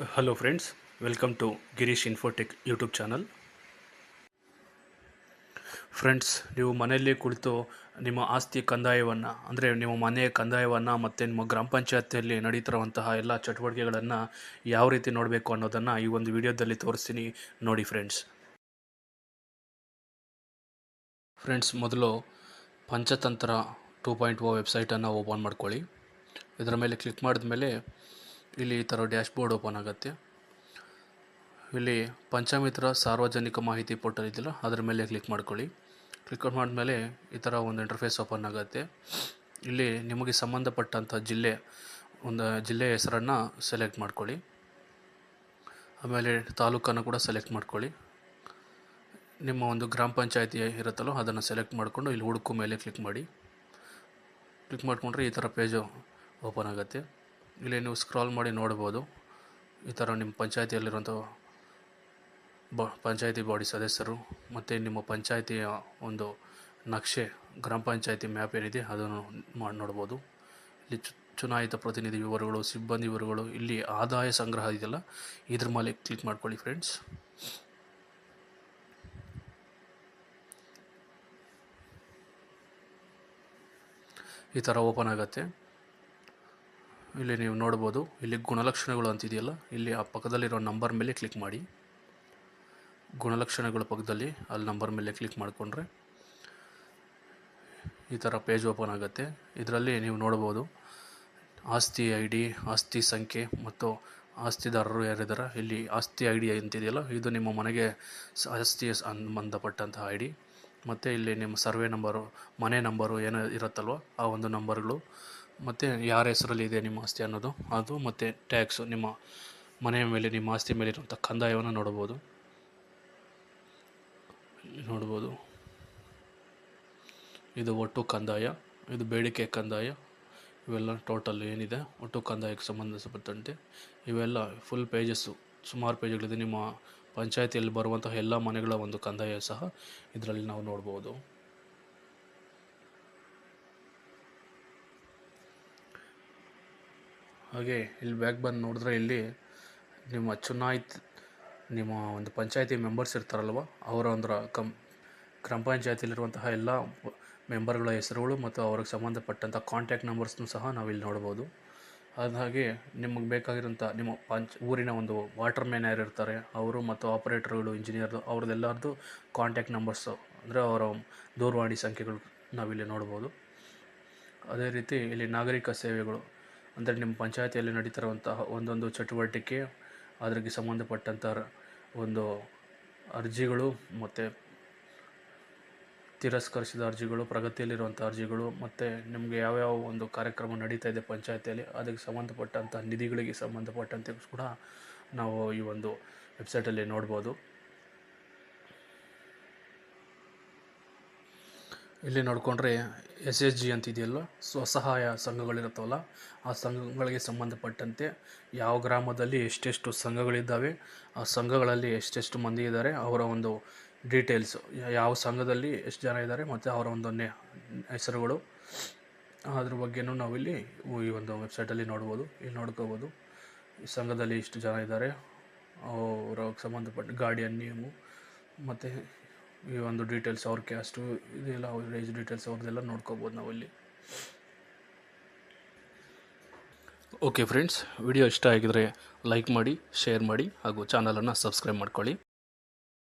Hello friends, welcome to Girish Infotech YouTube channel. Friends, ನೀವು ಮನೆಯಲ್ಲಿ ಕುಳಿತು ನಿಮ್ಮ ಆಸ್ತಿ ಕಂದಾಯವನ್ನು ಅಂದರೆ ನಿಮ್ಮ ಮನೆಯ ಕಂದಾಯವನ್ನು ಮತ್ತು ನಿಮ್ಮ ಗ್ರಾಮ ಪಂಚಾಯತಿಯಲ್ಲಿ ನಡೀತಿರುವಂತಹ ಎಲ್ಲ ಚಟುವಟಿಕೆಗಳನ್ನು ಯಾವ ರೀತಿ ನೋಡಬೇಕು ಅನ್ನೋದನ್ನು ಈ ಒಂದು ವಿಡಿಯೋದಲ್ಲಿ ತೋರಿಸ್ತೀನಿ. ನೋಡಿ ಫ್ರೆಂಡ್ಸ್, ಮೊದಲು ಪಂಚತಂತ್ರ 2.0 ವೆಬ್ಸೈಟನ್ನು ಓಪನ್ ಮಾಡ್ಕೊಳ್ಳಿ. ಇದರ ಮೇಲೆ ಕ್ಲಿಕ್ ಮಾಡಿದ ಮೇಲೆ ಇಲ್ಲಿ ಈ ಥರ ಡ್ಯಾಶ್ ಬೋರ್ಡ್ ಓಪನ್ ಆಗುತ್ತೆ. ಇಲ್ಲಿ ಪಂಚಮಿತ್ರ ಸಾರ್ವಜನಿಕ ಮಾಹಿತಿ ಪೋರ್ಟಲ್ ಇದೆಯಲ್ಲ, ಅದರ ಮೇಲೆ ಕ್ಲಿಕ್ ಮಾಡ್ಕೊಳ್ಳಿ. ಕ್ಲಿಕ್ ಮಾಡಿದ್ಮೇಲೆ ಈ ಥರ ಒಂದು ಇಂಟರ್ಫೇಸ್ ಓಪನ್ ಆಗುತ್ತೆ. ಇಲ್ಲಿ ನಿಮಗೆ ಸಂಬಂಧಪಟ್ಟಂಥ ಜಿಲ್ಲೆಯ ಹೆಸರನ್ನು ಸೆಲೆಕ್ಟ್ ಮಾಡ್ಕೊಳ್ಳಿ. ಆಮೇಲೆ ತಾಲೂಕನ್ನು ಕೂಡ ಸೆಲೆಕ್ಟ್ ಮಾಡ್ಕೊಳ್ಳಿ. ನಿಮ್ಮ ಒಂದು ಗ್ರಾಮ ಪಂಚಾಯತಿ ಇರುತ್ತಲ್ಲೋ ಅದನ್ನು ಸೆಲೆಕ್ಟ್ ಮಾಡಿಕೊಂಡು ಇಲ್ಲಿ ಹುಡುಕು ಮೇಲೆ ಕ್ಲಿಕ್ ಮಾಡಿ. ಕ್ಲಿಕ್ ಮಾಡಿಕೊಂಡ್ರೆ ಈ ಥರ ಪೇಜು ಓಪನ್ ಆಗುತ್ತೆ. ಇಲ್ಲಿ ನೀವು ಸ್ಕ್ರಾಲ್ ಮಾಡಿ ನೋಡ್ಬೋದು. ಈ ಥರ ನಿಮ್ಮ ಪಂಚಾಯತಿಯಲ್ಲಿರುವಂಥ ಪಂಚಾಯತಿ ಬಾಡಿ ಸದಸ್ಯರು ಮತ್ತು ನಿಮ್ಮ ಪಂಚಾಯತಿಯ ಒಂದು ನಕ್ಷೆ, ಗ್ರಾಮ ಪಂಚಾಯತಿ ಮ್ಯಾಪ್ ಏನಿದೆ ಅದನ್ನು ನೋಡ್ಬೋದು. ಇಲ್ಲಿ ಚುನಾಯಿತ ಪ್ರತಿನಿಧಿ ವಿವರಗಳು, ಸಿಬ್ಬಂದಿ ವಿವರಗಳು, ಇಲ್ಲಿ ಆದಾಯ ಸಂಗ್ರಹ ಇದೆಯಲ್ಲ, ಇದ್ರ ಮೇಲೆ ಕ್ಲಿಕ್ ಮಾಡ್ಕೊಳ್ಳಿ ಫ್ರೆಂಡ್ಸ್. ಈ ಥರ ಓಪನ್ ಆಗುತ್ತೆ. ಇಲ್ಲಿ ನೀವು ನೋಡ್ಬೋದು, ಇಲ್ಲಿ ಗುಣಲಕ್ಷಣಗಳು ಅಂತಿದೆಯಲ್ಲ, ಇಲ್ಲಿ ಆ ಪಕ್ಕದಲ್ಲಿರೋ ನಂಬರ್ ಮೇಲೆ ಕ್ಲಿಕ್ ಮಾಡಿ. ಗುಣಲಕ್ಷಣಗಳ ಪಕ್ಕದಲ್ಲಿ ಅಲ್ಲಿ ನಂಬರ್ ಮೇಲೆ ಕ್ಲಿಕ್ ಮಾಡಿಕೊಂಡ್ರೆ ಈ ಥರ ಪೇಜ್ ಓಪನ್ ಆಗುತ್ತೆ. ಇದರಲ್ಲಿ ನೀವು ನೋಡ್ಬೋದು ಆಸ್ತಿ ID, ಆಸ್ತಿ ಸಂಖ್ಯೆ ಮತ್ತು ಆಸ್ತಿದಾರರು ಯಾರಿದ್ದಾರೆ. ಇಲ್ಲಿ ಆಸ್ತಿ ID ಅಂತಿದೆಯಲ್ಲ, ಇದು ನಿಮ್ಮ ಮನೆಗೆ ಆಸ್ತಿ ಸಂಬಂಧಪಟ್ಟಂತಹ ID. ಮತ್ತು ಇಲ್ಲಿ ನಿಮ್ಮ ಸರ್ವೆ ನಂಬರು, ಮನೆ ನಂಬರು ಏನೋ ಇರುತ್ತಲ್ವ ಆ ಒಂದು ನಂಬರ್ಗಳು, ಮತ್ತು ಯಾರ ಹೆಸರಲ್ಲಿ ಇದೆ ನಿಮ್ಮ ಆಸ್ತಿ ಅನ್ನೋದು ಅದು, ಮತ್ತು ಟ್ಯಾಕ್ಸು, ನಿಮ್ಮ ಮನೆಯ ಮೇಲೆ, ನಿಮ್ಮ ಆಸ್ತಿ ಮೇಲೆ ಇರುವಂಥ ಕಂದಾಯವನ್ನು ನೋಡ್ಬೋದು. ಇದು ಒಟ್ಟು ಕಂದಾಯ, ಇದು ಬೇಡಿಕೆ ಕಂದಾಯ, ಇವೆಲ್ಲ ಟೋಟಲ್ ಏನಿದೆ ಒಟ್ಟು ಕಂದಾಯಕ್ಕೆ ಸಂಬಂಧಿಸಿದಂತೆ ಇವೆಲ್ಲ ಫುಲ್ ಪೇಜಸ್ಸು, ಸುಮಾರು ಪೇಜ್ಗಳಿದೆ. ನಿಮ್ಮ ಪಂಚಾಯತಿಯಲ್ಲಿ ಬರುವಂತಹ ಎಲ್ಲ ಮನೆಗಳ ಒಂದು ಕಂದಾಯ ಸಹ ಇದರಲ್ಲಿ ನಾವು ನೋಡ್ಬೋದು. ಹಾಗೆ ಇಲ್ಲಿ ಬ್ಯಾಕ್ ಬಂದು ನೋಡಿದ್ರೆ ಇಲ್ಲಿ ನಿಮ್ಮ ಒಂದು ಪಂಚಾಯತಿ ಮೆಂಬರ್ಸ್ ಇರ್ತಾರಲ್ವ, ಅವರ ಒಂದು ಗ್ರಾಮ ಪಂಚಾಯತಿಯಲ್ಲಿರುವಂತಹ ಎಲ್ಲ ಮೆಂಬರ್ಗಳ ಹೆಸರುಗಳು ಮತ್ತು ಅವ್ರಿಗೆ ಸಂಬಂಧಪಟ್ಟಂಥ ಕಾಂಟ್ಯಾಕ್ಟ್ ನಂಬರ್ಸ್ನು ಸಹ ನಾವಿಲ್ಲಿ ನೋಡ್ಬೋದು. ಹಾಗೆ ನಿಮಗೆ ಬೇಕಾಗಿರೋಂಥ ನಿಮ್ಮ ಊರಿನ ಒಂದು ವಾಟರ್ ಮ್ಯಾನ್ ಯಾರು ಇರ್ತಾರೆ ಅವರು, ಮತ್ತು ಆಪರೇಟರ್ಗಳು, ಇಂಜಿನಿಯರ್ದು, ಅವ್ರದ್ದೆಲ್ಲರದ್ದು ಕಾಂಟ್ಯಾಕ್ಟ್ ನಂಬರ್ಸು ಅಂದರೆ ಅವರ ದೂರವಾಣಿ ಸಂಖ್ಯೆಗಳು ನಾವಿಲ್ಲಿ ನೋಡ್ಬೋದು. ಅದೇ ರೀತಿ ಇಲ್ಲಿ ನಾಗರಿಕ ಸೇವೆಗಳು ಅಂದರೆ ನಿಮ್ಮ ಪಂಚಾಯತಿಯಲ್ಲಿ ನಡೀತಿರುವಂತಹ ಒಂದೊಂದು ಚಟುವಟಿಕೆ, ಅದಕ್ಕೆ ಸಂಬಂಧಪಟ್ಟಂಥ ಒಂದು ಅರ್ಜಿಗಳು, ಮತ್ತು ತಿರಸ್ಕರಿಸಿದ ಅರ್ಜಿಗಳು, ಪ್ರಗತಿಯಲ್ಲಿರುವಂಥ ಅರ್ಜಿಗಳು, ಮತ್ತು ನಿಮಗೆ ಯಾವ್ಯಾವ ಒಂದು ಕಾರ್ಯಕ್ರಮ ನಡೀತಾ ಇದೆ ಪಂಚಾಯತಿಯಲ್ಲಿ ಅದಕ್ಕೆ ಸಂಬಂಧಪಟ್ಟಂಥ ನಿಧಿಗಳಿಗೆ ಸಂಬಂಧಪಟ್ಟಂತೆ ಕೂಡ ನಾವು ಈ ಒಂದು ವೆಬ್ಸೈಟಲ್ಲಿ ನೋಡ್ಬೋದು. ಇಲ್ಲಿ ನೋಡಿಕೊಂಡ್ರೆ SHG ಅಂತಿದೆಯಲ್ಲ, ಸ್ವಸಹಾಯ ಸಂಘಗಳಿರುತ್ತವಲ್ಲ, ಆ ಸಂಘಗಳಿಗೆ ಸಂಬಂಧಪಟ್ಟಂತೆ ಯಾವ ಗ್ರಾಮದಲ್ಲಿ ಎಷ್ಟೆಷ್ಟು ಸಂಘಗಳಿದ್ದಾವೆ, ಆ ಸಂಘಗಳಲ್ಲಿ ಎಷ್ಟೆಷ್ಟು ಮಂದಿ ಇದ್ದಾರೆ, ಅವರ ಒಂದು ಡೀಟೇಲ್ಸು, ಯಾವ ಸಂಘದಲ್ಲಿ ಎಷ್ಟು ಜನ ಇದ್ದಾರೆ ಮತ್ತು ಅವರ ಒಂದು ಹೆಸರುಗಳು, ಅದ್ರ ಬಗ್ಗೆನೂ ನಾವಿಲ್ಲಿ ಈ ಒಂದು ವೆಬ್ಸೈಟಲ್ಲಿ ನೋಡ್ಬೋದು. ಇಲ್ಲಿ ನೋಡ್ಕೋಬೋದು ಈ ಸಂಘದಲ್ಲಿ ಇಷ್ಟು ಜನ ಇದ್ದಾರೆ, ಅವರ ಸಂಬಂಧಪಟ್ಟ ಗಾರ್ಡಿಯನ್ ನೇಮು, ಮತ್ತು ಈ ಒಂದು ಡೀಟೇಲ್ಸ್, ಅವ್ರ ಕ್ಯಾಸ್ಟು, ಇದೆಲ್ಲ ಅವ್ರ ಏಜ್ ಡೀಟೇಲ್ಸ್ ಅವ್ರದ್ದೆಲ್ಲ ನೋಡ್ಕೋಬೋದು ನಾವಿಲ್ಲಿ. ಓಕೆ ಫ್ರೆಂಡ್ಸ್, ವಿಡಿಯೋ ಇಷ್ಟ ಆಗಿದರೆ ಲೈಕ್ ಮಾಡಿ, ಶೇರ್ ಮಾಡಿ ಹಾಗೂ ಚಾನಲನ್ನು ಸಬ್ಸ್ಕ್ರೈಬ್ ಮಾಡ್ಕೊಳ್ಳಿ.